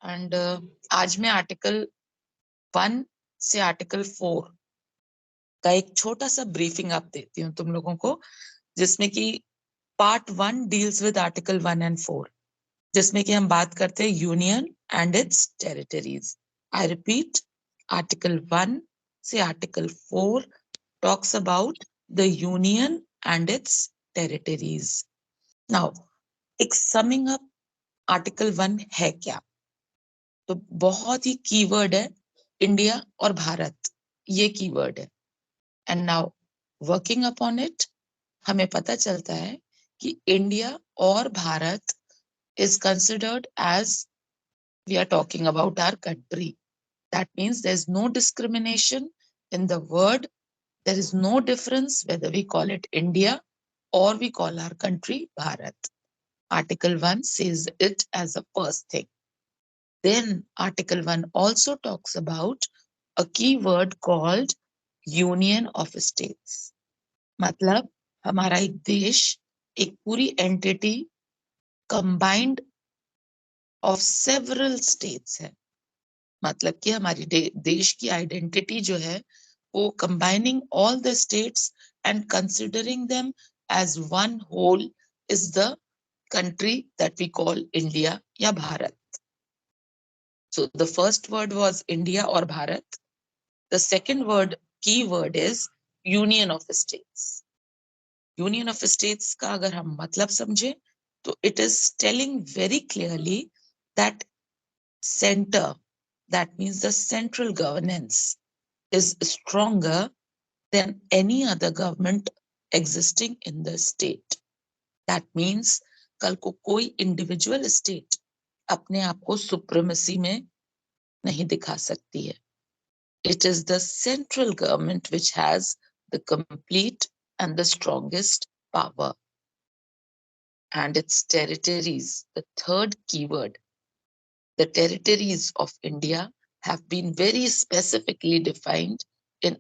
And आज मैं article 1 से आर्टिकल 4 का एक छोटा सा ब्रीफिंग आप देती हूँ तुम लोगों को, जिसमें कि part 1 deals with article 1 and 4, जिसमें कि हम बात करते हैं union and it's territories. I repeat, article 1 से article 4 talks about the union and it's territories. Now एक समिंग अप आर्टिकल 1 है क्या, तो बहुत ही कीवर्ड है इंडिया और भारत, ये कीवर्ड है. And now working upon it हमें पता चलता है कि इंडिया और Bharat is considered as we are talking about our country. That means there's no discrimination in the word. There is no difference whether we call it India or we call our country Bharat. Article 1 says it as a first thing. Then Article 1 also talks about a key word called Union of States. मतलब हमारा एक देश, एक पूरी entity combined of several states है. मतलब कि हमारी देश की आइडेंटिटी जो है वो combining all the states and considering them as one whole is the country that we call India या Bharat. So the first word was India or Bharat. The second word, key word is Union of States. Union of States का अगर हम मतलब समझे तो it is telling very clearly that center, that means the central governance is stronger than any other government existing in the state. That means कल को कोई individual state अपने आप को supremacy में नहीं दिखा सकती है. It is the central government which has the complete and the strongest power. And its territories, the third keyword, the territories of India have been very specifically defined in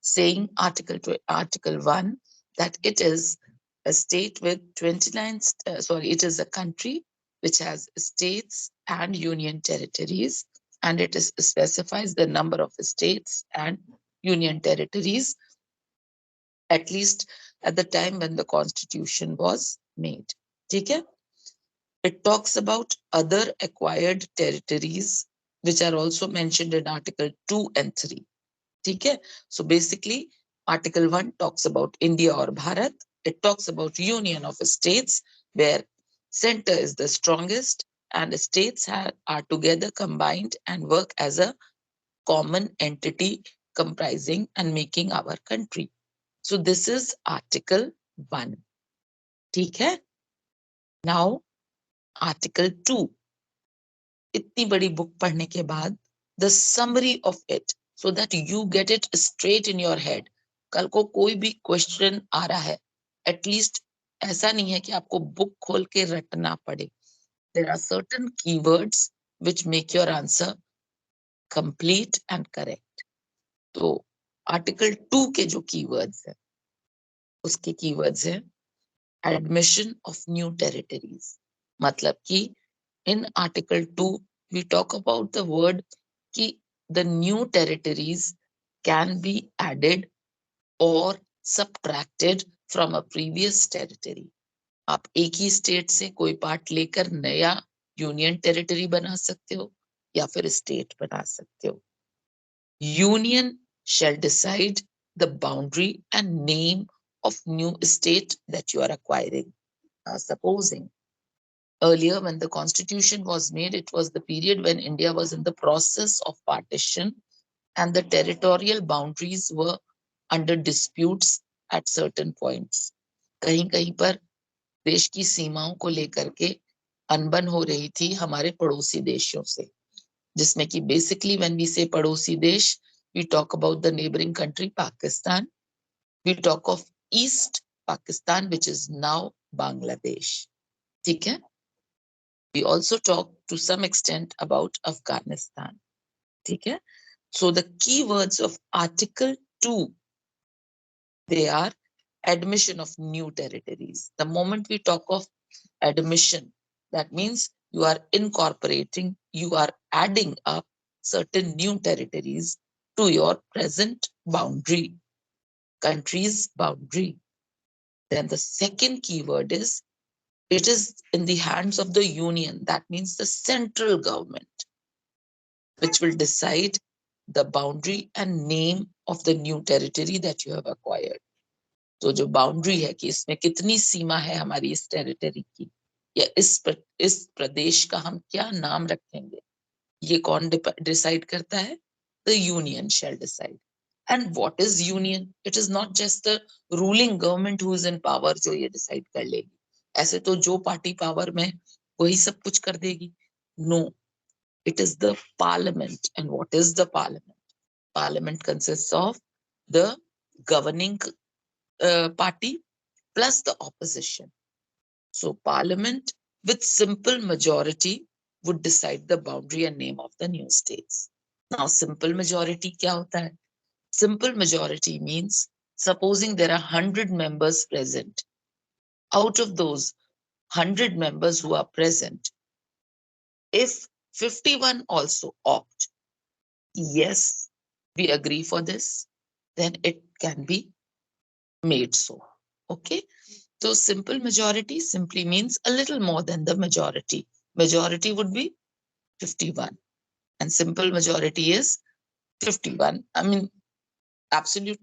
saying Article 1 that it is a state with 29, it is a country which has states and union territories, and it specifies the number of states and union territories, at least at the time when the constitution was made. ठीक है? It talks about other acquired territories which are also mentioned in Article 2 and 3. Okay? So basically, Article 1 talks about India or Bharat. It talks about union of states where center is the strongest and the states are together combined and work as a common entity comprising and making our country. So this is Article 1. Okay? Now, Article 2. इतनी बड़ी book पढ़ने के बाद the summary of it so that you get it straight in your head. कल को कोई भी question आ रहा है, एटलीस्ट ऐसा नहीं है कि आपको बुक खोल के रटना पड़े. There are certain keywords which make your answer complete and correct. तो आर्टिकल 2 के जो कीवर्ड्स है उसके कीवर्ड्स है एडमिशन ऑफ न्यू टेरिटरीज. मतलब कि in Article 2, we talk about the word कि the new territories can be added or subtracted from a previous territory. आप एक ही स्टेट से कोई पार्ट लेकर नया यूनियन टेरिटरी बना सकते हो या फिर स्टेट बना सकते हो. Union shall decide the boundary and name of new state that you are acquiring. Supposing earlier, when the constitution was made, it was the period when India was in the process of partition and the territorial boundaries were under disputes at certain points. कहीं कहीं पर देश की सीमाओं को लेकर के अनबन हो रही थी हमारे पड़ोसी देशों से, जिसमें कि basically when we say पड़ोसी देश, we talk about the neighboring country Pakistan. We talk of East Pakistan, which is now Bangladesh. ठीक है? We also talk to some extent about Afghanistan. Okay? So the key words of Article 2, they are admission of new territories. The moment we talk of admission, that means you are incorporating, you are adding up certain new territories to your present boundary, country's boundary. Then the second keyword is, it is in the hands of the union. That means the central government, which will decide the boundary and name of the new territory that you have acquired. तो जो boundary है कि इसमें कितनी सीमा है हमारी इस territory की, या इस प्रदेश का हम क्या नाम रखेंगे, ये कौन डिसाइड करता है? The union shall decide. And what is union? It is not just the ruling government who is in power जो ये decide कर लेगी. ऐसे तो जो पार्टी पावर में वही सब कुछ कर देगी. No, it is the parliament. And what is the parliament? Parliament consists of the governing party plus the opposition. So parliament with simple majority would decide the boundary and name of the new states. Now simple majority क्या होता है? Simple majority means supposing there are 100 members present. Out of those 100 members who are present, if 51 also opt, yes, we agree for this, then it can be made so. Okay? So simple majority simply means a little more than the majority. Majority would be 51 and simple majority is 51. I mean, absolute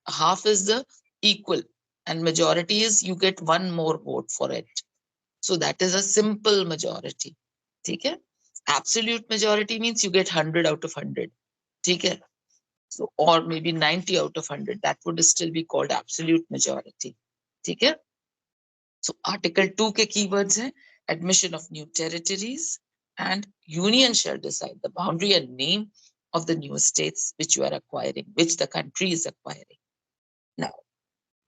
half is the equal and majority is you get one more vote for it. So that is a simple majority. Okay? Absolute majority means you get 100 out of 100. Okay? So, or maybe 90 out of 100. That would still be called absolute majority. Okay? So Article 2 के keywords हैं admission of new territories and union shall decide the boundary and name of the new states which you are acquiring, which the country is acquiring. Now,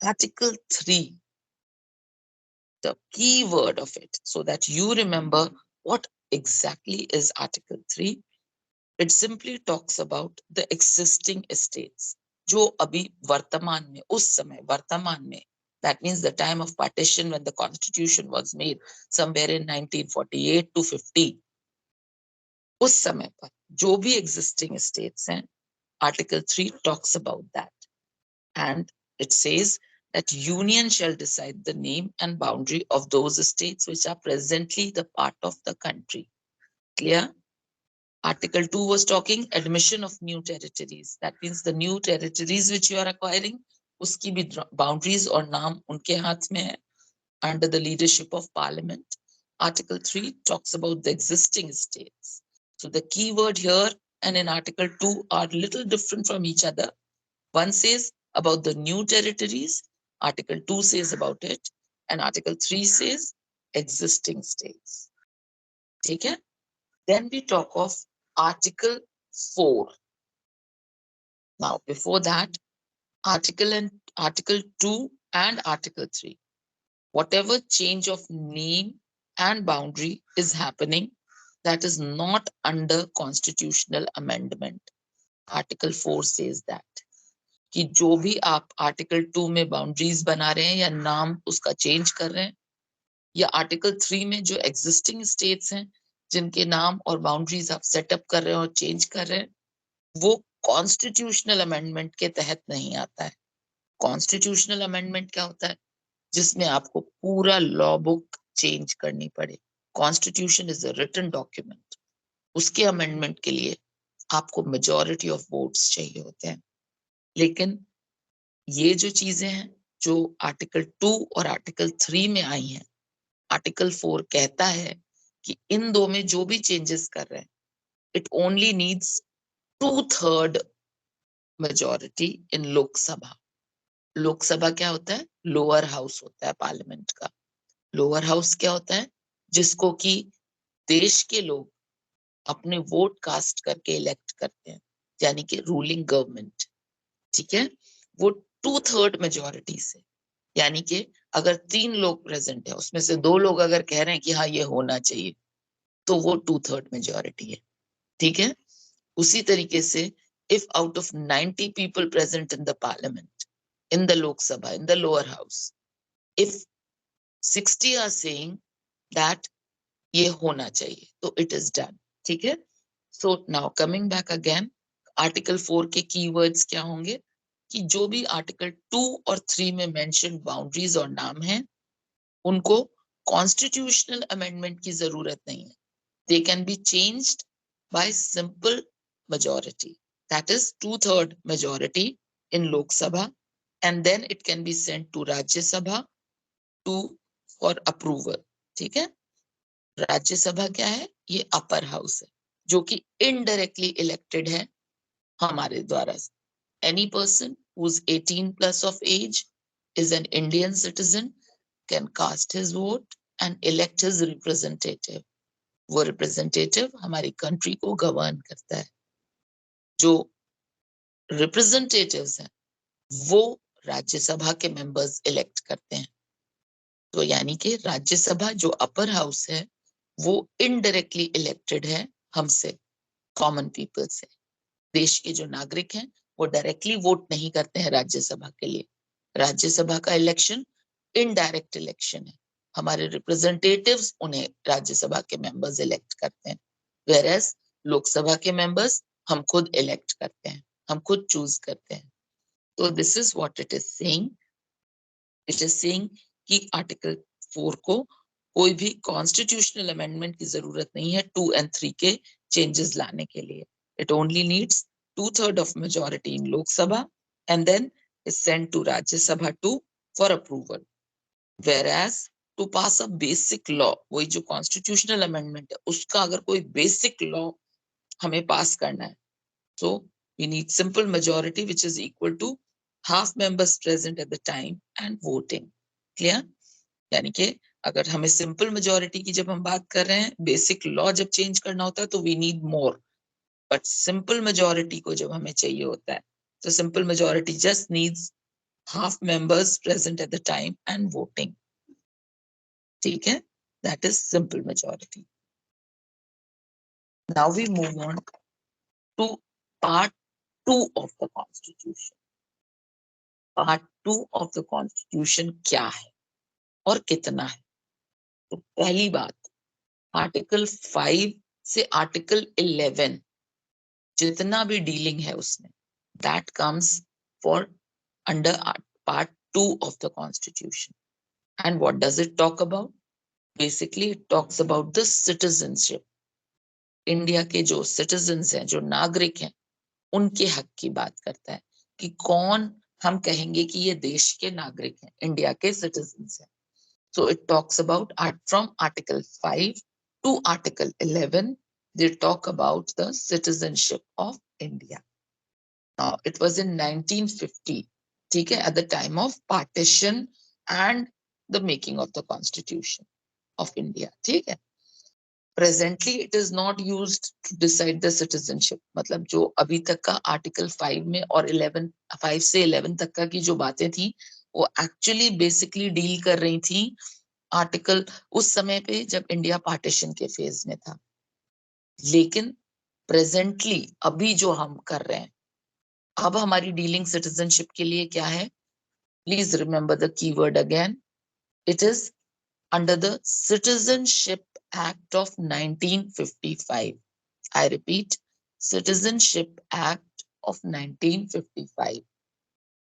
Article 3, the keyword of it, so that you remember what exactly is Article 3. It simply talks about the existing estates. जो अभी वर्तमान में, उस समय वर्तमान में, that means the time of partition when the constitution was made, somewhere in 1948 to 50. उस समय पर जो भी existing states हैं, Article 3 talks about that. And it says that union shall decide the name and boundary of those states which are presently the part of the country. Clear? Article 2 was talking admission of new territories. That means the new territories which you are acquiring, uski bhi boundaries or naam unke haath mein hai, under the leadership of parliament. Article 3 talks about the existing states. So the key word here and in Article 2 are little different from each other. One says about the new territories, Article 2 says about it, and Article 3 says existing states. Okay? Then we talk of Article 4. Now, before that, Article 2 and Article 3. Whatever change of name and boundary is happening, that is not under constitutional amendment. Article 4 says that. कि जो भी आप Article 2 में boundaries बना रहे हैं या नाम उसका change कर रहे हैं, या Article 3 में जो existing states हैं, जिनके नाम और बाउंड्रीज आप सेटअप कर रहे हैं और चेंज कर रहे हैं, वो कॉन्स्टिट्यूशनल अमेंडमेंट के तहत नहीं आता है. कॉन्स्टिट्यूशनल अमेंडमेंट क्या होता है? जिसमें आपको पूरा लॉ बुक चेंज करनी पड़े. Constitution is a written document. उसके अमेंडमेंट के लिए आपको मेजॉरिटी ऑफ वोट्स चाहिए होते हैं. लेकिन ये जो चीजें हैं जो आर्टिकल 2 और आर्टिकल 3 में आई हैं, आर्टिकल 4 कहता है कि इन दो में जो भी चेंजेस कर रहे हैं, इट ओनली नीड्स 2/3 मेजॉरिटी इन लोकसभा. लोकसभा क्या होता है? लोअर हाउस होता है पार्लियामेंट का. लोअर हाउस क्या होता है? जिसको कि देश के लोग अपने वोट कास्ट करके इलेक्ट करते हैं, यानी कि रूलिंग गवर्नमेंट. ठीक है? वो 2/3 मेजॉरिटी से, यानी कि अगर 3 लोग प्रेजेंट है, उसमें से 2 लोग अगर कह रहे हैं कि हाँ ये होना चाहिए, तो वो 2/3 मेजॉरिटी है. ठीक है? उसी तरीके से if out of 90 people present in the parliament, in the Lok Sabha, in the lower house, if 60 are saying that ये होना चाहिए, तो इट इज डन। ठीक है, so now coming back again, article 4 के कीवर्ड्स क्या होंगे कि जो भी आर्टिकल 2 और 3 में मेंशन बाउंड्रीज और नाम हैं, उनको कॉन्स्टिट्यूशनल अमेंडमेंट की जरूरत नहीं है। They can be changed by simple majority, that is 2/3 majority in Lok Sabha, and then it can be sent to Rajya Sabha to for approval। ठीक है, राज्य सभा क्या है? ये अपर हाउस है जो कि इनडायरेक्टली इलेक्टेड है हमारे द्वारा। Any person who is 18 plus of age is an Indian citizen can cast his vote and elect his representative. वो रिप्रेजेंटेटिव हमारी कंट्री को गवर्न करता है। जो रिप्रेजेंटेटिव्स हैं वो राज्यसभा के मेंबर्स इलेक्ट करते हैं। तो यानी कि राज्यसभा जो अपर हाउस है वो इनडायरेक्टली इलेक्टेड है हमसे, कॉमन पीपल से। देश के जो नागरिक हैं वो डायरेक्टली वोट नहीं करते हैं राज्यसभा के लिए। राज्यसभा का इलेक्शन इनडायरेक्ट इलेक्शन है, हमारे रिप्रेजेंटेटिव्स उन्हें राज्यसभा के मेंबर्स इलेक्ट करते हैं, वेयरएज लोकसभा के मेंबर्स हम खुद इलेक्ट करते हैं, हम खुद चूज करते हैं। तो this is what it is saying. It is saying कि आर्टिकल 4 को कोई भी कॉन्स्टिट्यूशनल अमेंडमेंट की जरूरत नहीं है 2 और 3 के चेंजेस लाने के लिए। It only needs 2/3 of majority in Lok Sabha and then is sent to Rajya Sabha to for approval. Whereas to pass a basic law, वही जो कॉन्स्टिट्यूशनल अमेंडमेंट है उसका अगर कोई बेसिक लॉ हमें पास करना है, so we need simple majority which is equal to half members present at the time and voting. Clear? यानी कि अगर हमें सिंपल मेजोरिटी की जब हम बात कर रहे हैं, बेसिक लॉ जब चेंज करना होता है तो we need more, but simple majority को जब हमें चाहिए होता है तो simple majority just needs half members present at the time and voting। ठीक है, that is simple majority। Now we move on to part 2 of the constitution। part 2 of the constitution क्या है और कितना है? तो पहली बात, आर्टिकल 5 से आर्टिकल 11 जितना भी डीलिंग है उसमें, that comes for under part 2 of the constitution. And what does it talk about? Basically it talks about the citizenship. India के जो सिटीजन्स हैं, जो नागरिक हैं, उनके हक की बात करता है कि कौन हम कहेंगे कि ये देश के नागरिक हैं, इंडिया के सिटीजन्स हैं। So it talks about from Article 5 to Article 11, they talk about the citizenship of India. Now, it was in 1950, ठीक है, at the time of partition and the making of the Constitution of India, ठीक है। Presently, it is not used to decide the citizenship. मतलब जो अभी तक का article 5 में और 5 से 11 तक का की जो बातें थी, वो एक्चुअली बेसिकली डील कर रही थी आर्टिकल उस समय पे जब इंडिया पार्टीशन के फेज में था। लेकिन प्रेजेंटली अभी जो हम कर रहे हैं, अब हमारी डीलिंग सिटीजनशिप के लिए क्या है? Please remember the keyword again, it is under the citizenship act of 1955। I repeat, citizenship act of 1955,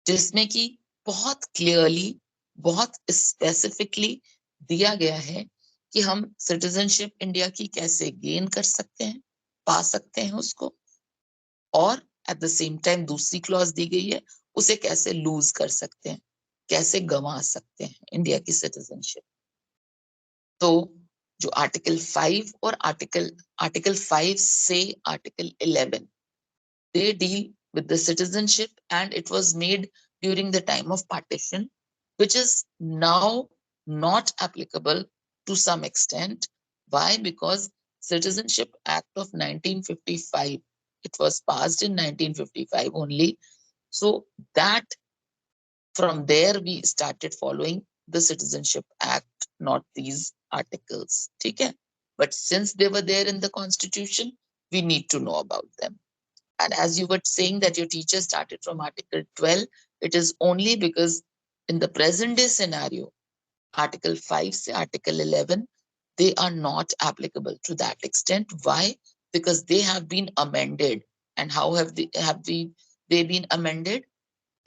जिसमें कि बहुत क्लियरली, बहुत स्पेसिफिकली दिया गया है कि हम सिटीजनशिप इंडिया की कैसे गेन कर सकते हैं, पा सकते हैं उसको, और एट द सेम टाइम दूसरी क्लॉज दी गई है उसे कैसे लूज कर सकते हैं, कैसे गंवा सकते हैं इंडिया की सिटीजनशिप। तो जो आर्टिकल 5 और आर्टिकल 5 से article 11, they deal with the citizenship, and it was made during the time of partition, which is now not applicable to some extent. Why? Because Citizenship Act of 1955, it was passed in 1955 only. So that from there we started following the Citizenship Act, not these articles. Okay? But since they were there in the Constitution, we need to know about them. And as you were saying that your teacher started from Article 12, it is only because in the present day scenario, Article 5 से Article 11, they are not applicable to that extent. Why? Because they have been amended. And how have they been amended?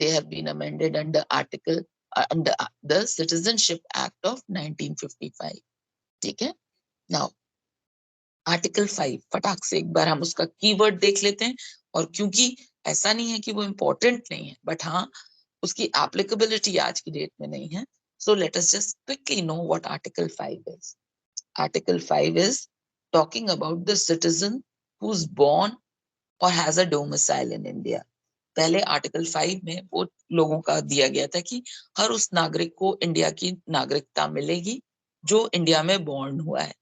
They have been amended under under the Citizenship Act of 1955. ठीक है? Now, article 5 फटाक से एक बार हम उसका keyword देख लेते हैं, और क्योंकि ऐसा नहीं है कि वो इम्पोर्टेंट नहीं है, बट हाँ उसकी एप्लीकेबिलिटी आज की डेट में नहीं है. So let us just quickly know what Article 5 is. Article 5 is talking about the citizen who's born or has a domicile in India. पहले आर्टिकल 5 में वो लोगों का दिया गया था कि हर उस नागरिक को इंडिया की नागरिकता मिलेगी जो इंडिया में बॉर्न हुआ है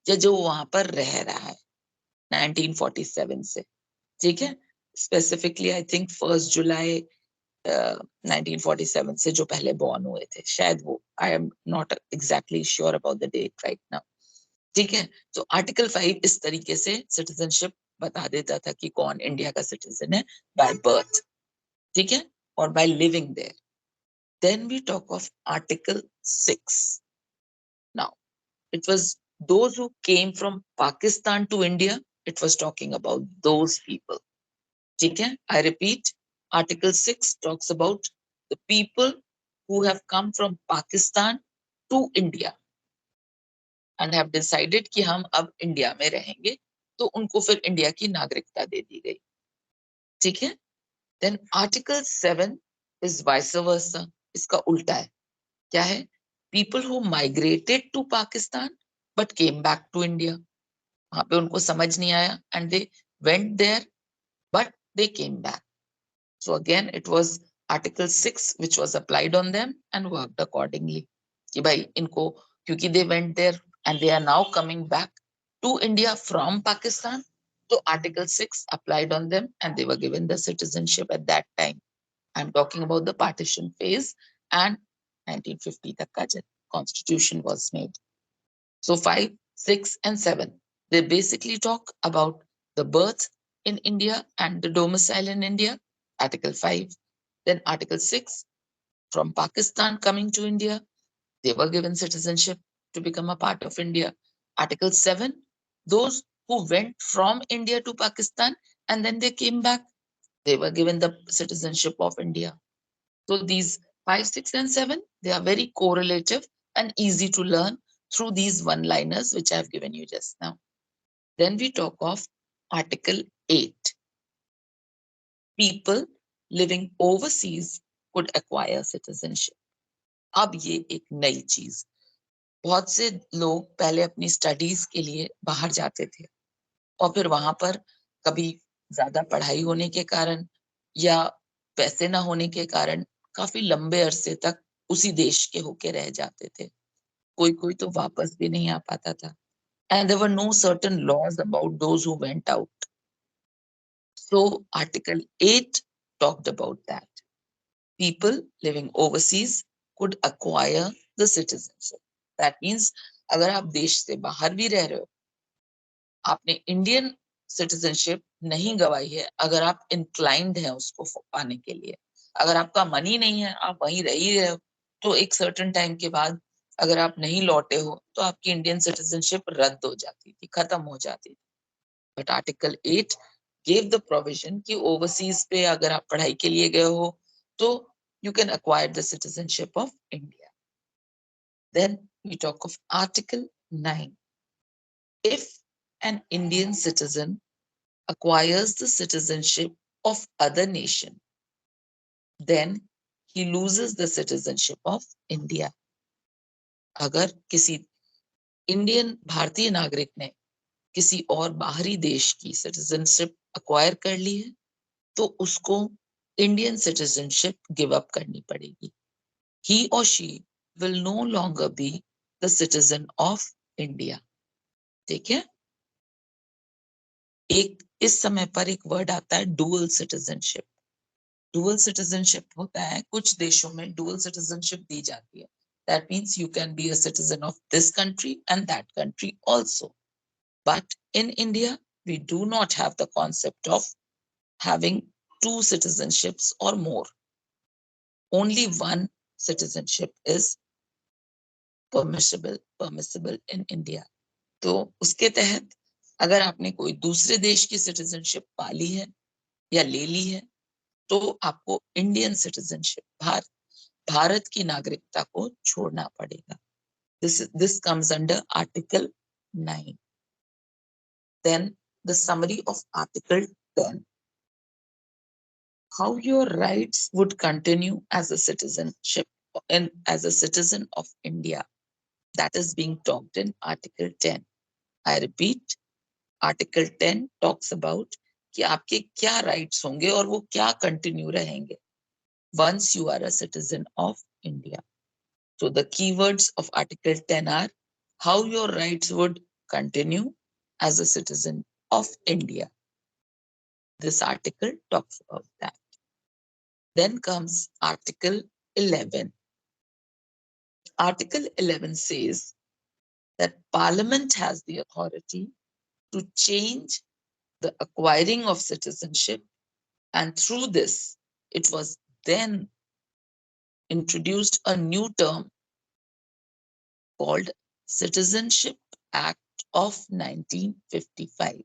या जो वहां पर रह रहा है 1947 से. ठीक है? स्पेसिफिकली आई थिंक 1 जुलाई 1947 से जो पहले बॉर्न हुए थे, शायद वो, I am not exactly sure about the date right now. ठीक है? तो आर्टिकल 5 इस तरीके से सिटीजनशिप बता देता था कि कौन इंडिया का सिटीजन है बाय बर्थ, ठीक है, और by living there. Then we talk of article 6. Now it was those who came from Pakistan to India, it was talking about those people. ठीक है? I repeat, Article 6 talks about the people who have come from Pakistan to India and have decided कि हम अब India में रहेंगे, तो उनको फिर इंडिया की नागरिकता दे दी गई. ठीक है? Then Article 7 is vice versa. इसका उल्टा है. क्या है? People who migrated to Pakistan but came back to India. वहां पे उनको समझ नहीं आया and they went there but they came back. So again it was Article 6 which was applied on them and worked accordingly. कि भाई इनको, क्योंकि they went there and they are now coming back to India from Pakistan, so Article 6 applied on them and they were given the citizenship at that time. I'm talking about the partition phase and 1950 तक का जब constitution was made. So 5, 6 and 7, they basically talk about the birth in India and the domicile in India, Article 5. Then Article 6, from Pakistan coming to India, they were given citizenship to become a part of India. Article 7, those who went from India to Pakistan and then they came back, they were given the citizenship of India. So these 5, 6 and 7, they are very correlative and easy to learn through these one-liners which I have given you just now. Then we talk of Article 8. People living overseas could acquire citizenship. अब ये एक नई चीज. बहुत से लोग पहले अपनी स्टडीज के लिए बाहर जाते थे और फिर वहां पर कभी ज्यादा पढ़ाई होने के कारण या पैसे ना होने के कारण काफी लंबे अरसे तक उसी देश के होके रह जाते थे. कोई कोई तो वापस भी नहीं आ पाता था. And there were no certain laws about those who went out. So Article 8 talked about that. People living overseas could acquire the citizenship. That means अगर आप देश से बाहर भी रह रहे हो, आपने इंडियन सिटीजनशिप नहीं गवाई है, अगर आप इंक्लाइंड हैं उसको पाने के लिए, अगर आपका मनी नहीं है, आप वहीं रह ही रहे हो, तो एक सर्टेन टाइम के बाद अगर आप नहीं लौटे हो तो आपकी इंडियन सिटीजनशिप रद्द हो जाती थी, खत्म हो जाती थी. But article 8 gave the provision कि ओवरसीज पे अगर आप पढ़ाई के लिए गए हो तो you can acquire the citizenship of India. Then we talk of Article 9. If an Indian citizen acquires the citizenship of other nation, then he loses the citizenship of India. अगर किसी इंडियन भारतीय नागरिक ने किसी और बाहरी देश की सिटीजनशिप अक्वायर कर ली है तो उसको इंडियन सिटीजनशिप गिव अप करनी पड़ेगी. He or she will no longer be the citizen of India. ठीक है? एक इस समय पर एक वर्ड आता है डुअल सिटीजनशिप. डुअल सिटीजनशिप होता है, कुछ देशों में डुअल सिटीजनशिप दी जाती है. That means you can be a citizen of this country and that country also. But in India, we do not have the concept of having two citizenships or more. Only one citizenship is permissible in India. तो उसके तहत अगर आपने कोई दूसरे देश की citizenship पाली है या ले ली है तो आपको इंडियन सिटीजनशिप भारत की नागरिकता को छोड़ना पड़ेगा. This comes under Article 9. Then the summary of Article 10. How your rights would continue as a citizenship and as a citizen of India. That is being talked in Article 10. I repeat, Article 10 talks about कि आपके क्या rights होंगे और वो क्या continue रहेंगे once you are a citizen of India. So the keywords of Article 10 are how your rights would continue as a citizen of India. This article talks about that. Then comes Article 11. Article 11 says that Parliament has the authority to change the acquiring of citizenship, and through this, it was then introduced a new term called Citizenship Act of 1955.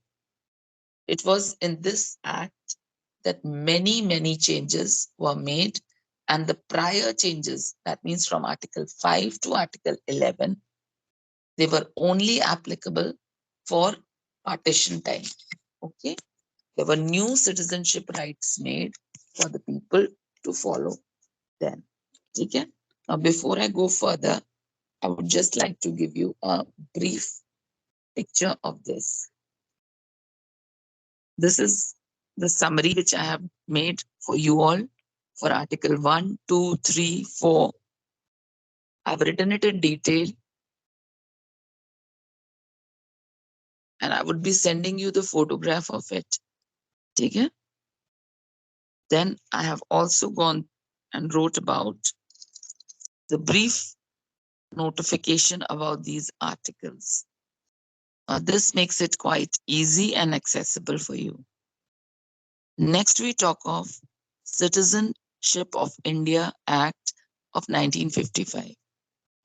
It was in this act that many changes were made, and the prior changes, that means from Article 5 to Article 11, they were only applicable for partition time. Okay? There were new citizenship rights made for the people to follow them. Okay? Now, before I go further, I would just like to give you a brief picture of this. This is the summary which I have made for you all for Article 1, 2, 3, 4. I've written it in detail, and I would be sending you the photograph of it. Okay? Then I have also gone and wrote about the brief notification about these articles. This makes it quite easy and accessible for you. Next, we talk of Citizenship of India Act of 1955.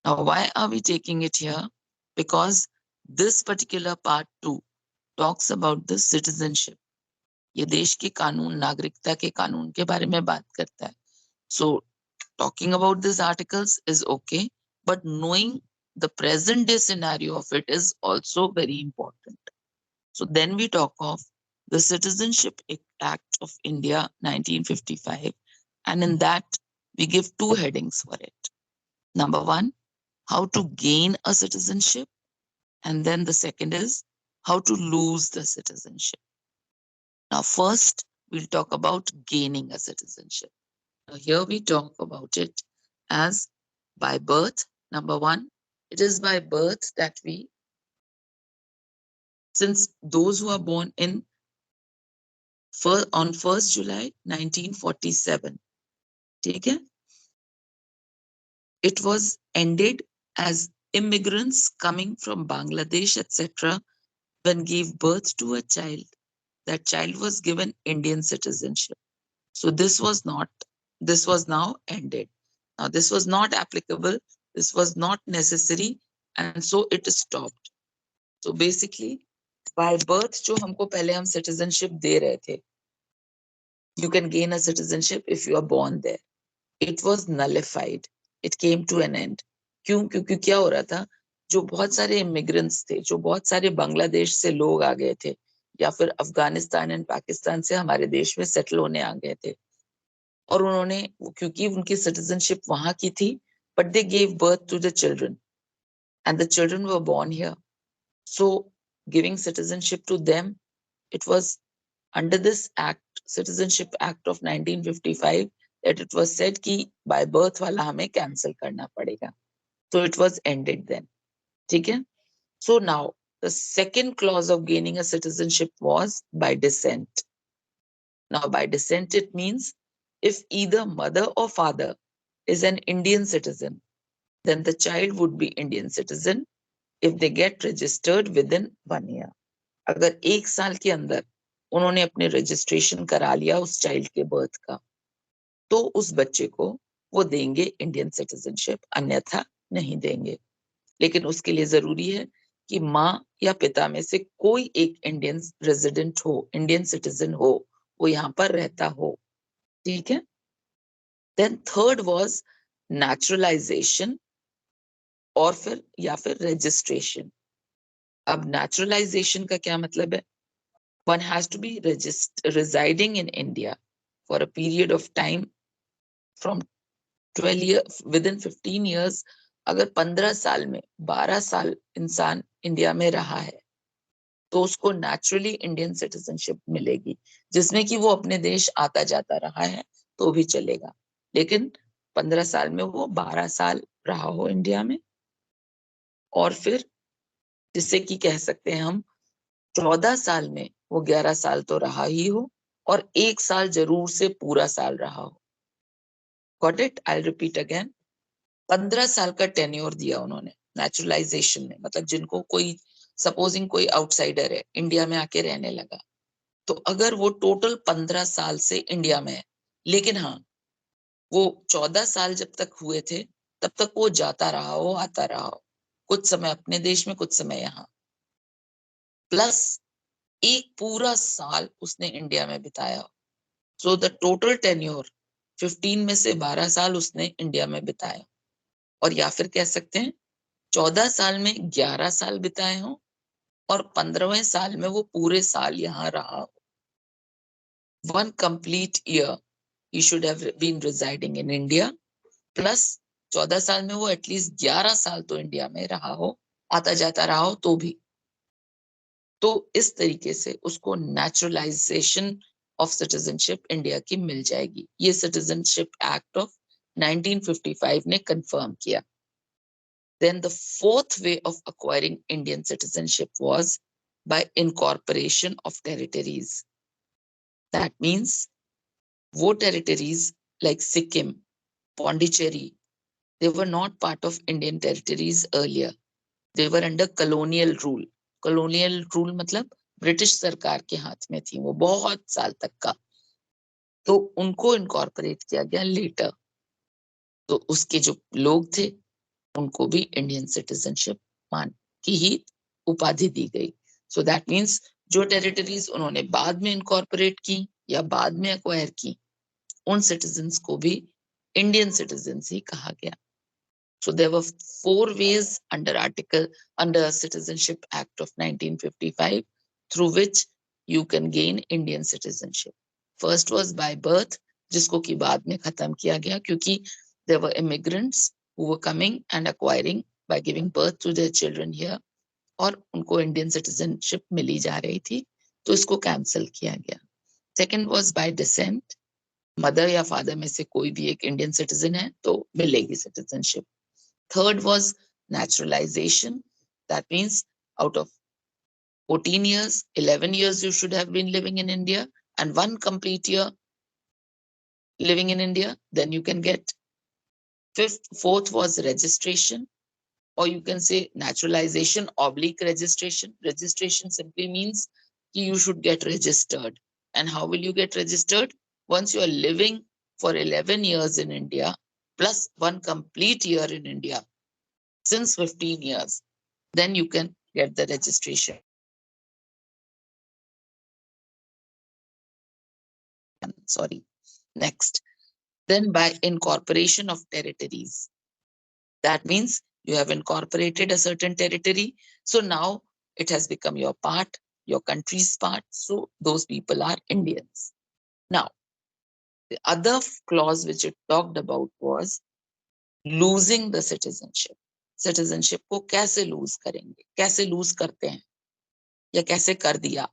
Now, why are we taking it here? Because this particular part 2 talks about the citizenship. ये देश के कानून, नागरिकता के कानून के बारे में बात करता है. So, talking about these articles is okay, but knowing the present day scenario of it is also very important. So then we talk of the Citizenship Act of India 1955, and in that we give two headings for it. Number one, how to gain a citizenship, and then the second is how to lose the citizenship. Now first, we'll talk about gaining a citizenship. Now here we talk about it as by birth. Number one, it is by birth that we, since those who are born on 1st July 1947, okay, it was ended as immigrants coming from Bangladesh, etc., when gave birth to a child, that child was given Indian citizenship. So this was now ended. Now this was not applicable, this was not necessary, and so it stopped. So basically, by birth जो हमको पहले हम citizenship दे रहे थे, you can gain a citizenship if you are born there. It was nullified. It came to an end. क्यों? क्योंकि क्या हो रहा था, जो बहुत सारे इमिग्रेंट्स थे, जो बहुत सारे बांग्लादेश से लोग आ गए थे, या फिर अफगानिस्तान एंड पाकिस्तान से हमारे देश में सेटल होने आ गए थे, और उन्होंने, क्योंकि उनकी सिटीजनशिप वहां की थी, but they gave birth to the children and the children were born here. So giving citizenship to them, it was under this act, Citizenship Act of 1955, that it was said कि by birth वाला हमें cancel करना पड़ेगा. So it was ended then. ठीक है? So now the second clause of gaining a citizenship was by descent. Now by descent it means if either mother or father is an Indian citizen, then the child would be Indian citizen if they get registered within 1 year. अगर 1 साल के अंदर उन्होंने अपने registration करा लिया उस child के बर्थ का, तो उस बच्चे को वो देंगे इंडियन सिटीजनशिप, अन्यथा नहीं देंगे. लेकिन उसके लिए जरूरी है कि माँ या पिता में से कोई एक इंडियन रेजिडेंट हो, इंडियन सिटीजन हो, वो यहाँ पर रहता हो, ठीक है। देन थर्ड वाज नेचुरलाइजेशन और फिर रजिस्ट्रेशन। अब नेचुरलाइजेशन का क्या मतलब है? One has to be residing in India for a period of time from 12 years, within 15 years। अगर 15 साल में 12 साल इंसान इंडिया में रहा है तो उसको नेचुरली इंडियन सिटीजनशिप मिलेगी, जिसमें कि वो अपने देश आता जाता रहा है तो भी चलेगा, लेकिन 15 साल में वो 12 साल रहा हो इंडिया में, और फिर जिससे कि कह सकते हैं हम 14 साल में वो 11 साल तो रहा ही हो और 1 साल जरूर से पूरा साल रहा हो। Got it? I repeat again. 15 साल का टेन्योर दिया उन्होंने नेचुरलाइजेशन में, मतलब जिनको कोई, सपोजिंग कोई आउटसाइडर है इंडिया में आके रहने लगा, तो अगर वो टोटल 15 साल से इंडिया में है, लेकिन हाँ वो 14 साल जब तक हुए थे तब तक वो जाता रहा हो, आता रहा हो, कुछ समय अपने देश में कुछ समय यहाँ, प्लस एक पूरा साल उसने इंडिया में बिताया, सो द टोटल टेन्योर 15 में से 12 साल उसने इंडिया में बिताया, और या फिर कह सकते हैं 14 साल में 11 साल बिताए हों और 15वें साल में वो पूरे साल यहाँ रहा हो। 1 complete year he should have been residing in India, plus 14 साल में वो एटलीस्ट 11 साल तो इंडिया में रहा हो, आता जाता रहा हो तो भी। तो इस तरीके से उसको नेचुरलाइजेशन ऑफ सिटीजनशिप इंडिया की मिल जाएगी। ये सिटीजनशिप एक्ट ऑफ 1955 ने कंफर्म किया। Then the fourth way of acquiring Indian citizenship was by incorporation of territories. That means वो territories like Sikkim, Pondicherry, they were not part of Indian territories earlier. They were under colonial rule. Colonial rule मतलब British सरकार के हाथ में थी वो बहुत साल तक का, तो उनको इनकॉर्पोरेट किया गया लेटर। तो उसके जो लोग थे उनको भी इंडियन सिटीजनशिप मान की ही उपाधि दी गई। सो दैट मीन्स जो टेरिटरीज उन्होंने बाद में इनकॉर्पोरेट की या बाद में एक्वायर की, उन सिटीजन्स को भी इंडियन सिटीजन्स ही कहा गया। So there were 4 ways under Citizenship Act of 1955 through which you can gain Indian citizenship. First was by birth, जिसको कि बाद में खत्म किया गया क्योंकि there were immigrants who were coming and acquiring by giving birth to their children here, और उनको इंडियन सिटीजनशिप मिली जा रही थी, तो इसको कैंसिल किया गया। Second was by descent, mother या फादर में से कोई भी एक इंडियन सिटीजन है तो मिलेगी citizenship. Third was naturalization. That means out of 14 years, 11 years you should have been living in India and 1 complete year living in India, then you can get. Fourth was registration, or you can say naturalization oblique registration. Registration simply means you should get registered. And how will you get registered? Once you are living for 11 years in India, plus 1 complete year in India, since 15 years, then you can get the registration. Sorry. Next. Then by incorporation of territories. That means you have incorporated a certain territory. So now it has become your part, your country's part. So those people are Indians. Now, the other clause which it talked about was losing the citizenship. Citizenship को कैसे lose करेंगे? कैसे lose करते हैं? या कैसे कर दिया?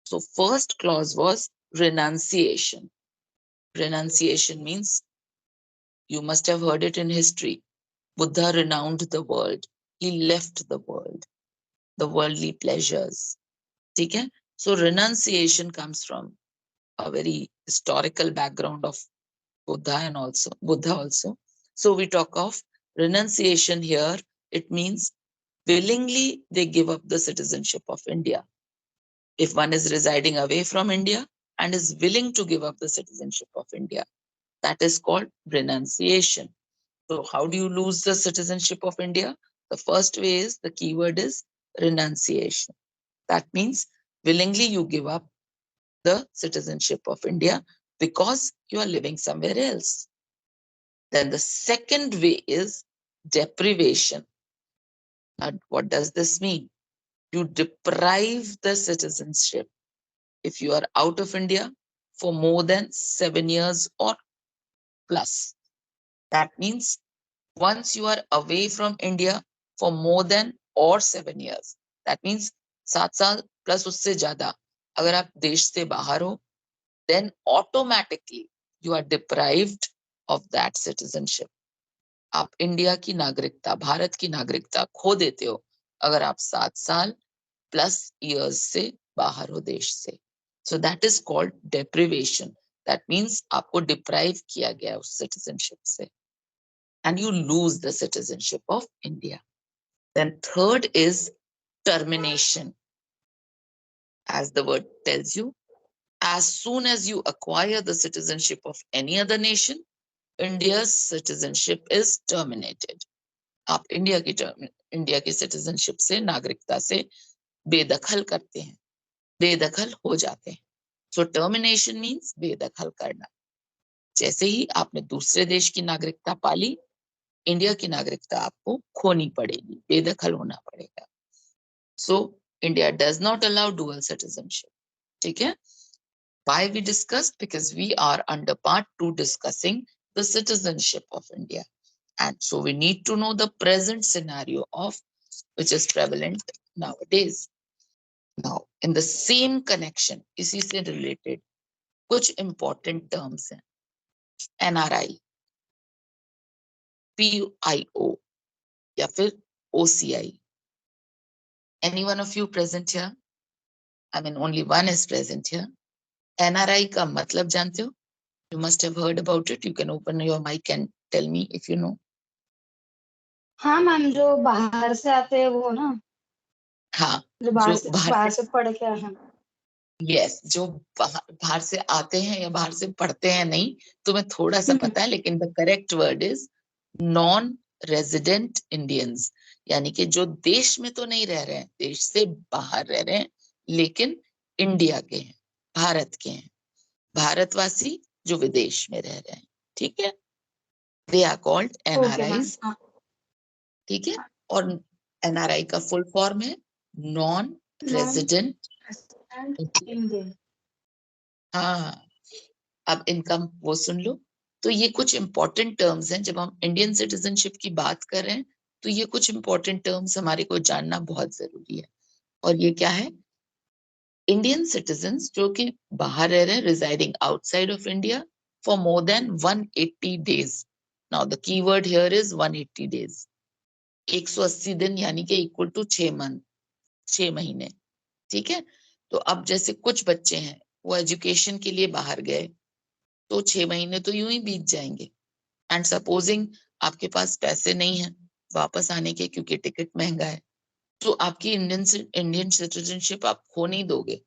So first clause was renunciation. Renunciation means, you must have heard it in history, Buddha renounced the world. He left the world, the worldly pleasures. Okay? So renunciation comes from a very historical background of Buddha also. So we talk of renunciation here. It means willingly they give up the citizenship of India. If one is residing away from India and is willing to give up the citizenship of India, that is called renunciation. So how do you lose the citizenship of India? The first way is, the keyword is renunciation. That means willingly you give up the citizenship of India because you are living somewhere else. Then the second way is deprivation. Now, what does this mean? You deprive the citizenship if you are out of India for more than 7 years or plus. That means once you are away from India for more than or 7 years, that means 7 साल plus उससे ज़्यादा अगर आप देश से बाहर हो, then automatically you are deprived of that citizenship. आप इंडिया की नागरिकता, भारत की नागरिकता खो देते हो अगर आप 7 साल plus years से बाहर हो देश से. So that is called deprivation. That means आपको deprive किया गया उस citizenship से. And you lose the citizenship of India. Then third is termination. As the word tells you, as soon as you acquire the citizenship of any other nation, India's citizenship is terminated. आप India की citizenship से, नागरिकता से बेदखल करते हैं, बेदखल हो जाते हैं. So termination means बेदखल करना. जैसे ही आपने दूसरे देश की नागरिकता पाली, इंडिया की नागरिकता आपको खोनी पड़ेगी, बेदखल होना पड़ेगा. So India does not allow dual citizenship. ठीक है? Why we discussed? Because we are under part 2 discussing the citizenship of India. And so we need to know the present scenario of which is prevalent nowadays. Now, in the same connection, इसी से related कुछ important terms हैं. NRI, PIO या फिर OCI. Any one of you present here? I mean, only one is present here. NRI का मतलब जानते हो? You must have heard about it. You can open your mic and tell me if you know. हाँ ma'am, जो बाहर से आते हैं वो ना, हाँ, जो बाहर से पढ़ के आए हैं. यस, जो बाहर से आते हैं या बाहर से पढ़ते हैं, नहीं तुम्हें थोड़ा सा पता है, लेकिन the correct word is non resident Indians. यानी कि जो देश में तो नहीं रह रहे हैं, देश से बाहर रह रहे हैं, लेकिन इंडिया के हैं, भारत के हैं, भारतवासी जो विदेश में रह रहे हैं. ठीक है? They are called NRIs. ठीक है? और एनआरआई का फुल फॉर्म है नॉन रेजिडेंट इंडियन. हाँ, अब इनका वो सुन लो. तो ये कुछ इंपॉर्टेंट टर्म्स हैं. जब हम इंडियन सिटीजनशिप की बात कर रहे हैं तो ये कुछ इंपॉर्टेंट टर्म्स हमारे को जानना बहुत जरूरी है. और ये क्या है? इंडियन सिटीजन्स जो कि बाहर रह रहे हैं, residing outside of India for more than 180 days. Now the keyword here is 180 days. 180 दिन यानी कि इक्वल टू 6 मंथ, 6 महीने. ठीक है? तो अब जैसे कुछ बच्चे हैं वो एजुकेशन के लिए बाहर गए, तो 6 महीने तो यूं ही बीत जाएंगे. एंड सपोजिंग आपके पास पैसे नहीं है वापस आने के क्योंकि टिकट महंगा है, तो आपकी इंडियन सिटीजनशिप आप खो नहीं दोगे.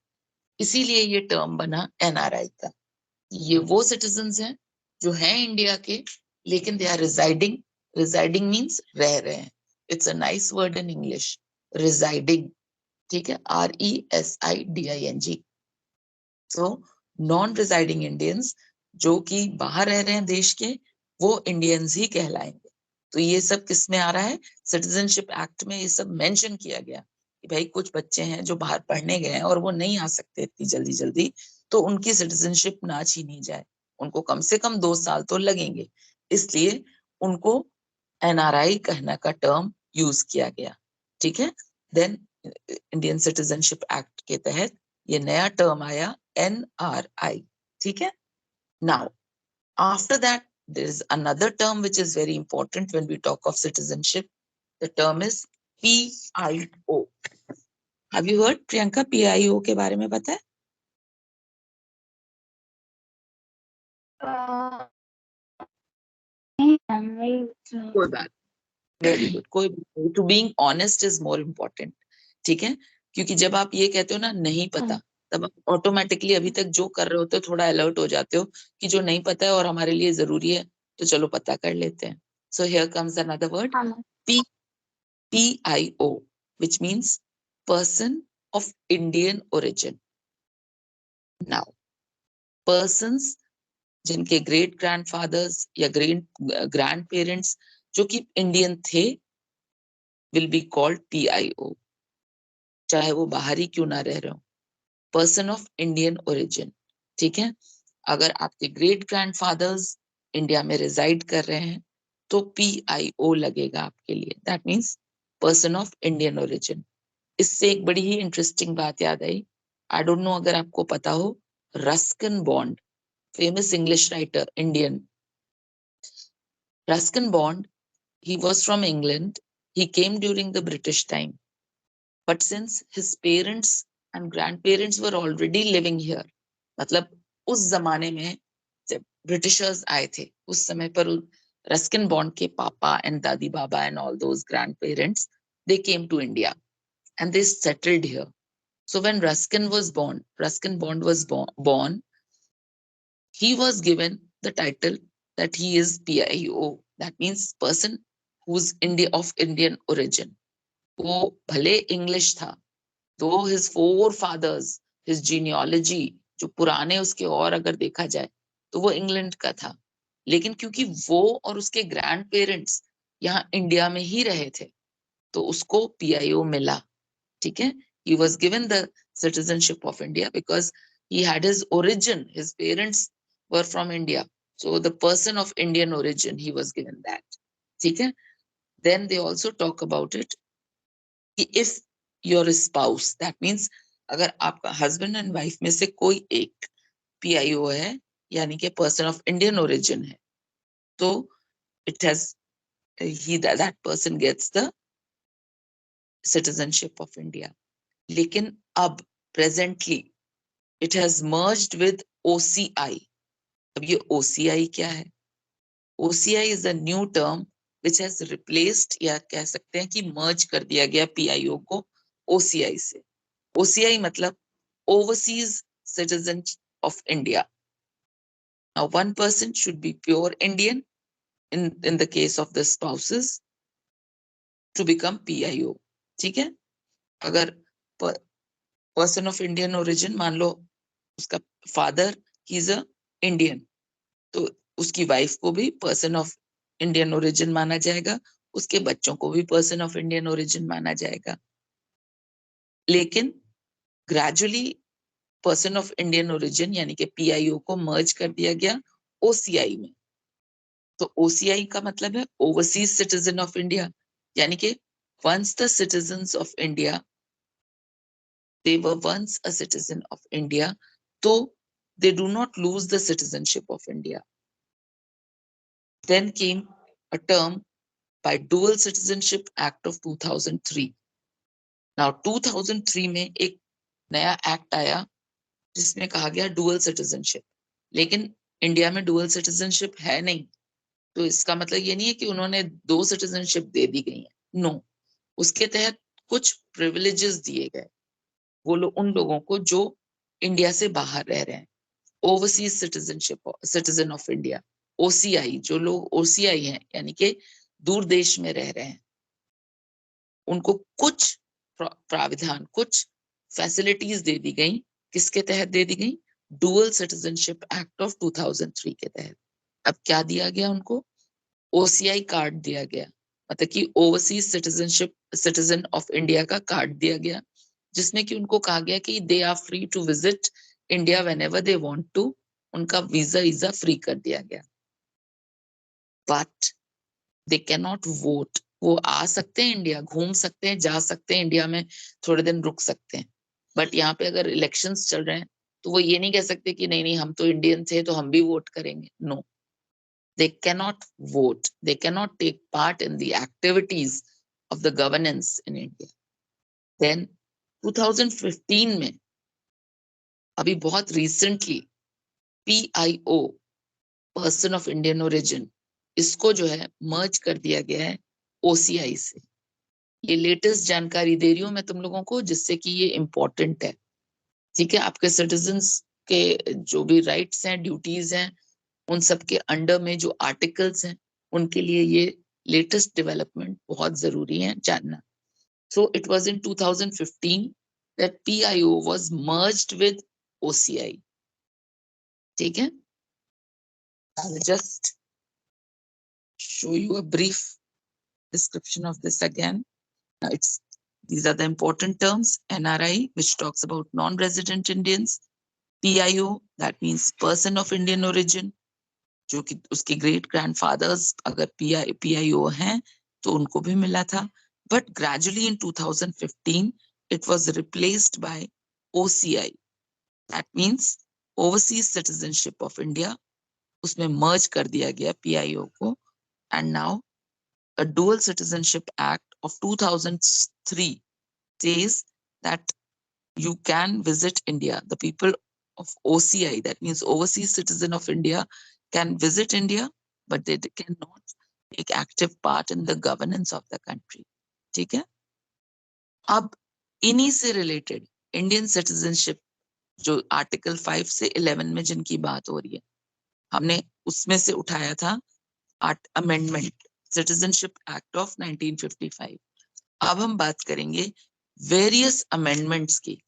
इसीलिए ये टर्म बना एनआरआई का. ये वो सिटीजन्स हैं जो हैं इंडिया के, लेकिन दे आर रिजाइडिंग मीन्स रह रहे हैं. It's a nice word in English, residing. ठीक है? RESIDING. So non residing Indians जो कि बाहर रह रहे हैं देश के, वो इंडियंस ही कहलाएंगे. तो ये सब किस में आ रहा है? सिटीजनशिप एक्ट में ये सब मेंशन किया गया कि भाई कुछ बच्चे हैं जो बाहर पढ़ने गए हैं और वो नहीं आ सकते इतनी जल्दी जल्दी, तो उनकी सिटीजनशिप ना छीनी जाए. उनको कम से कम 2 साल तो लगेंगे, इसलिए उनको एनआरआई कहना का टर्म यूज किया गया. ठीक है? देन इंडियन सिटीजनशिप एक्ट के तहत ये नया टर्म आया NRI. ठीक है? Now, after that, there is another term which is very important when we talk of citizenship. The term is PIO. Have you heard, Priyanka, PIO के बारे में पता है? कोई बात. Very good. कोई to being honest is more important. ठीक है? क्योंकि जब आप ये कहते हो ना नहीं पता, तब आप ऑटोमेटिकली अभी तक जो कर रहे होते हो थोड़ा अलर्ट हो जाते हो कि जो नहीं पता है और हमारे लिए जरूरी है, तो चलो पता कर लेते हैं. So here comes another word, PIO, which means person of Indian origin. Now, persons जिनके ग्रेट ग्रैंडफादर्स या ग्रैंड पेरेंट्स जो कि इंडियन थे विल बी कॉल्ड PIO, चाहे वो बाहर ही क्यों ना रह रहे हो, पर्सन ऑफ इंडियन ओरिजिन। ठीक है, अगर आपके ग्रेट ग्रैंडफादर्स इंडिया में रिजाइड कर रहे हैं तो PIO लगेगा आपके लिए, that means person of Indian origin. इससे एक बड़ी ही इंटरेस्टिंग बात याद आई, आई डोंट नो अगर आपको पता हो, Ruskin bond, famous English writer, Indian. Ruskin Bond, he was from England. He came during the British time. But since his parents and grandparents were already living here, मतलब उस जमाने में जब Britishers आए थे, उस समय पर रस्किन बॉन्ड के पापा and दादी बाबा and all those grandparents, they came to India and they settled here. So when Ruskin Bond was born, he was given the title that he is PIO. That means person who's of Indian origin. वो भले English था, though his forefathers, his genealogy, जो पुराने उसके और अगर देखा जाए तो वो इंग्लैंड का था, लेकिन क्योंकि वो और उसके ग्रैंड पेरेंट्स यहाँ इंडिया में ही रहे थे तो उसको PIO मिला। ठीक है, he was given the citizenship of India because he had his origin, his parents were from India, so the person of Indian origin, he was given that. ठीक है, then they also talk about it if your spouse, that means अगर आपका husband and wife में से कोई एक PIO है यानी कि person of Indian origin है, तो it has that person gets the citizenship of India. लेकिन अब presently it has merged with OCI. अब ये OCI क्या है? OCI is a new term which has replaced, या कह सकते हैं कि merge कर दिया गया PIO को OCI से। OCI मतलब Overseas Citizens of India. Now one person should be pure Indian in the case of the spouses to become PIO. ठीक है, अगर पर्सन ऑफ इंडियन ओरिजिन, मान लो उसका father he is a Indian, तो उसकी wife को भी पर्सन ऑफ इंडियन ओरिजिन माना जाएगा, उसके बच्चों को भी पर्सन ऑफ इंडियन ओरिजिन माना जाएगा। लेकिन gradually person of Indian origin यानी कि PIO को मर्ज कर दिया गया OCI में। तो OCI का मतलब है ओवरसीज सिटीजन ऑफ इंडिया, यानी कि once the citizens of India, they were once a citizen of India, so they do not lose the citizenship of India. Then came a term by Dual Citizenship Act of 2003. Now 2003 में एक नया act आया जिसमें कहा गया dual citizenship, लेकिन India में dual citizenship है नहीं, तो इसका मतलब ये नहीं है कि उन्होंने दो सिटीजनशिप दे दी गई है, नो। उसके तहत कुछ प्रिविलेजेस दिए गए वो उन लोगों को जो इंडिया से बाहर रह रहे हैं, overseas citizenship citizen of India, OCI, जो लोग OCI हैं यानी कि दूर देश में रह रहे हैं, उनको कुछ प्राविधान, कुछ फैसिलिटीज दे दी गई। किसके तहत दे दी गई? डुअल सिटीजनशिप एक्ट ऑफ 2003 के तहत। अब क्या दिया गया उनको? OCI कार्ड दिया गया, मतलब कि overseas citizenship citizen of India का कार्ड दिया गया, जिसमें कि उनको कहा गया कि they are free to visit India whenever they want to, उनका वीजा फ्री कर दिया गया। But they can not vote, वो आ सकते हैं इंडिया, घूम सकते हैं, जा सकते हैं इंडिया में, थोड़े दिन रुक सकते हैं, बट यहाँ पे अगर इलेक्शंस चल रहे हैं तो वो ये नहीं कह सकते कि नहीं नहीं हम तो इंडियन थे तो हम भी वोट करेंगे, no. They cannot vote, they cannot take part in the activities of the governance in India. Then 2015 में, अभी बहुत recently, PIO, person of Indian origin, इसको जो है merge कर दिया गया है OCI से। ये लेटेस्ट जानकारी दे रही हूँ मैं तुम लोगों को, जिससे कि ये इम्पोर्टेंट है। ठीक है, आपके सिटीजन्स के जो भी राइट्स हैं, ड्यूटीज हैं, उन सब के अंडर में जो आर्टिकल्स हैं, उनके लिए ये लेटेस्ट डेवलपमेंट बहुत जरूरी है जानना। So it was in 2015 that PIO was merged with OCI. ठीक है? I will just show you a brief description of this again. Now these are the important terms. NRI, which talks about non-resident Indians. PIO, that means person of Indian origin, जो कि उसके great grandfathers अगर PIO हैं तो उनको भी मिला था. But gradually in 2015, it was replaced by OCI. That means Overseas Citizenship of India. उसमें merge कर दिया गया PIO को. And now a Dual Citizenship Act of 2003 says that you can visit India. The people of OCI, that means Overseas Citizen of India, can visit India, but they cannot take active part in the governance of the country. ठीक है? अब इन्हीं से related Indian citizenship जो article 5 से 11 में जिनकी बात हो रही है, हमने उसमें से उठाया था अमेंडमेंट सिटीजनशिप एक्ट ऑफ 1955. अब हम बात करेंगे वेरियस अमेंडमेंट्स की.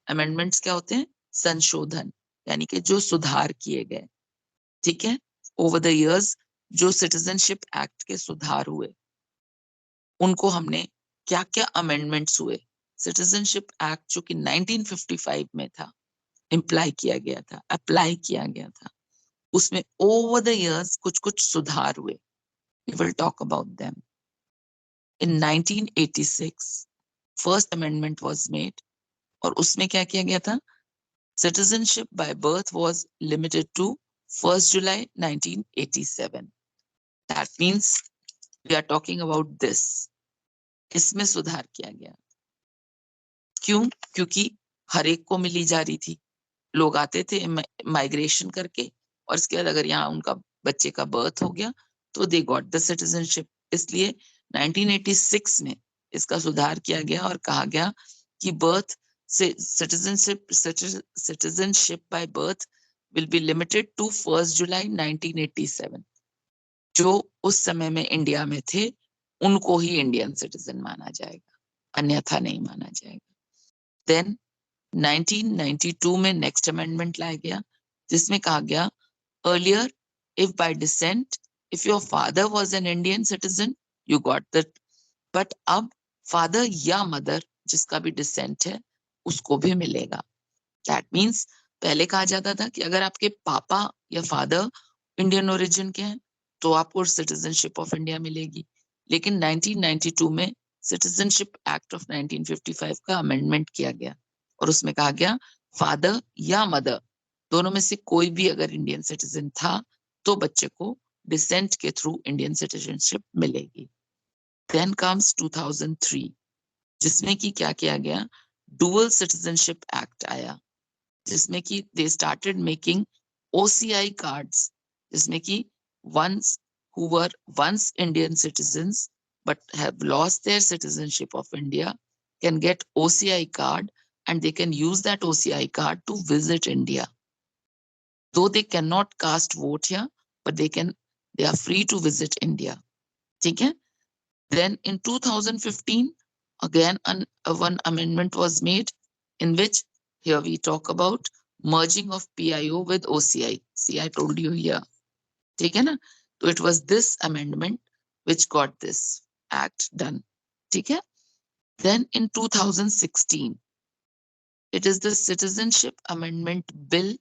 अमेंडमेंट्स क्या होते हैं? संशोधन, यानी कि जो सुधार किए गए. ठीक है? ओवर द इयर्स जो सिटीजनशिप एक्ट के सुधार हुए, उनको हमने क्या क्या अमेंडमेंट्स हुए. सिटीजनशिप एक्ट जो कि 1955 में था, इम्प्लाई किया गया था, अप्लाई किया गया था, उसमें ओवर द इयर्स कुछ कुछ सुधार हुए. We will talk about them. In 1986, first amendment was made, और उसमें क्या किया गया था? Citizenship by birth was limited to 1st July 1987. That means we are talking about this. इसमें सुधार किया गया. क्यों? क्योंकि हर एक को मिली जा रही थी. लोग आते थे माइग्रेशन करके, और इसके बाद अगर यहाँ उनका बच्चे का बर्थ हो गया तो दे गॉट द सिटीजनशिप. इसलिए 1986 में इसका सुधार किया गया और कहा गया कि बर्थ से citizenship by birth will be limited to 1st July 1987. जो उस समय में इंडिया में थे उनको ही इंडियन सिटीजन माना जाएगा, अन्यथा नहीं माना जाएगा. देन 1992 में नेक्स्ट अमेंडमेंट लाया गया जिसमें कहा गया earlier if by descent if your father was an Indian citizen you got that, but अब father या mother जिसका भी descent है उसको भी मिलेगा. That means पहले कहा जाता था कि अगर आपके पापा या फादर इंडियन ओरिजिन के हैं तो आपको सिटीजनशिप ऑफ इंडिया मिलेगी. लेकिन 1992 में सिटीजनशिप एक्ट ऑफ 1955 का अमेंडमेंट किया गया और उसमें कहा गया फादर या मदर दोनों में से कोई भी अगर इंडियन सिटीजन था तो बच्चे को डिसेंट के थ्रू इंडियन सिटीजनशिप मिलेगी. देन कम्स 2003 जिसमें कि क्या किया गया? डुअल सिटीजनशिप एक्ट आया जिसमें कि they started making OCI cards जिसमें कि ones who were once Indian citizens but have lost their citizenship of India can get OCI card and they can use that OCI card to visit India. Though they cannot cast vote here, but they are free to visit India. ठीक है? Then in 2015, again one amendment was made in which here we talk about merging of PIO with OCI. See, I told you here. ठीक है ना? So it was this amendment which got this act done. ठीक है? Then in 2016, it is the Citizenship Amendment Bill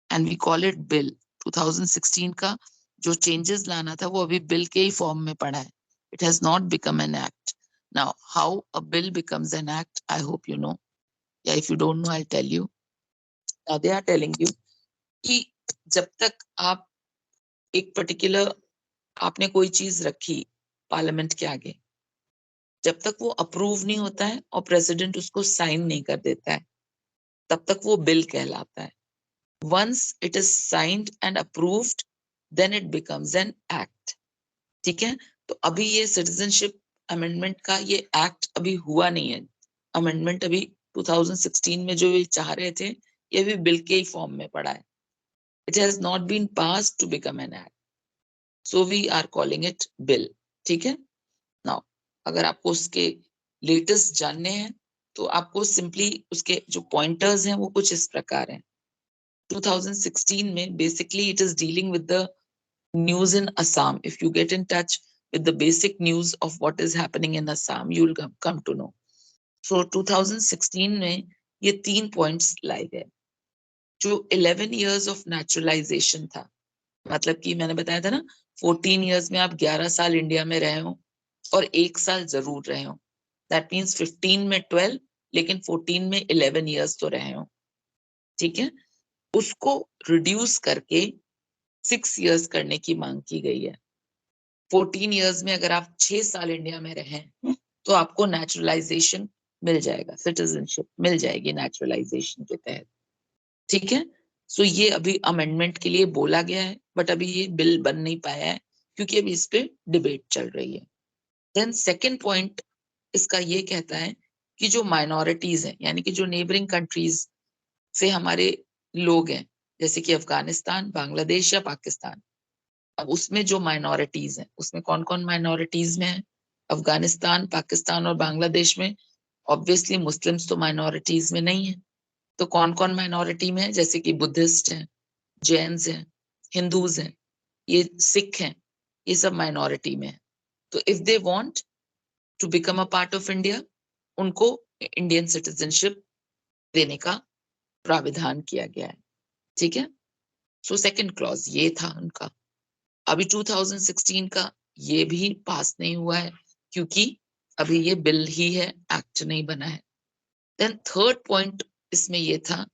and we call it Bill. 2016 का जो changes लाना था वो अभी bill के ही form में पड़ा है. It has not become an act. Now, how a bill becomes an act, I hope you know. Yeah, if you don't know, I'll tell you. Now they are telling you कि जब तक आप एक particular आपने कोई चीज रखी parliament के आगे, जब तक वो अप्रूव नहीं होता है और प्रेसिडेंट उसको साइन नहीं कर देता है तब तक वो बिल कहलाता है. Once it is signed and approved, then it becomes an act. ठीक है? तो अभी ये सिटीजनशिप अमेंडमेंट का ये एक्ट अभी हुआ नहीं है. अमेंडमेंट अभी 2016 में जो ये चाह रहे थे ये भी बिल के ही फॉर्म में पड़ा है. It has not been passed to become an act. So we are calling it bill. ठीक है? Now, अगर आपको उसके लेटेस्ट जानने हैं तो आपको सिंपली उसके जो पॉइंटर्स हैं वो कुछ इस प्रकार हैं। 2016 में basically it is dealing with the news in Assam. If you get in touch with the basic news of what is happening in Assam, you will come to know. So 2016 में ये 3 points लाए गए। जो 11 years of naturalization था, मतलब कि मैंने बताया था ना 14 years में आप 11 साल इंडिया में रहे हो और 1 साल जरूर रहे हो, दैट मीन्स 15 में 12 लेकिन 14 में 11 years तो रहे हो, ठीक है। उसको रिड्यूस करके 6 years करने की मांग की गई है। 14 years में अगर आप 6 साल इंडिया में रहें तो आपको नेचुरलाइजेशन मिल जाएगा, सिटीजनशिप मिल जाएगी नेचुरलाइजेशन के तहत, ठीक है। सो ये अभी अमेंडमेंट के लिए बोला गया है, बट अभी ये बिल बन नहीं पाया है क्योंकि अभी इस पे डिबेट चल रही है। देन सेकेंड पॉइंट इसका ये कहता है कि जो माइनॉरिटीज हैं, यानी कि जो नेबरिंग कंट्रीज से हमारे लोग हैं, जैसे कि अफगानिस्तान, बांग्लादेश या पाकिस्तान, अब उसमें जो माइनॉरिटीज हैं उसमें कौन कौन माइनॉरिटीज में है? अफगानिस्तान, पाकिस्तान और बांग्लादेश में ऑब्वियसली मुस्लिम्स तो माइनॉरिटीज में नहीं है, तो कौन कौन माइनॉरिटी में है? जैसे कि बुद्धिस्ट हैं, जैन्स हैं, हिंदूज हैं, ये सिख हैं, ये सब माइनॉरिटी में है। तो if they want to become a part of India, उनको इंडियन सिटीजनशिप देने का प्राविधान किया गया है, ठीक है। सो सेकंड क्लॉज ये था उनका। अभी 2016 का ये भी पास नहीं हुआ है क्योंकि अभी ये बिल ही है, एक्ट नहीं बना है। देन थर्ड पॉइंट इसमें ये था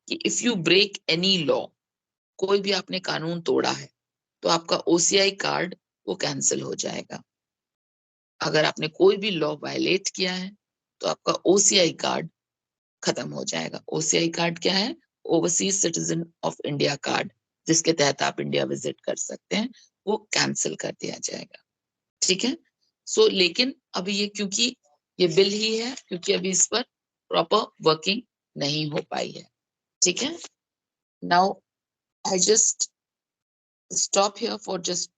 कि if you break any law, कोई भी आपने कानून तोड़ा है तो आपका ओसीआई कार्ड वो कैंसिल हो जाएगा। अगर आपने कोई भी लॉ वायलेट किया है तो आपका ओसीआई कार्ड खत्म हो जाएगा। ओसीआई कार्ड क्या है? Overseas citizen of India card, जिसके तहत आप इंडिया विजिट कर सकते हैं, वो कैंसिल कर दिया जाएगा, ठीक है। सो लेकिन अभी ये क्योंकि ये बिल ही है, क्योंकि अभी इस पर प्रॉपर वर्किंग नहीं हो पाई है, ठीक है। Now I just stop here for just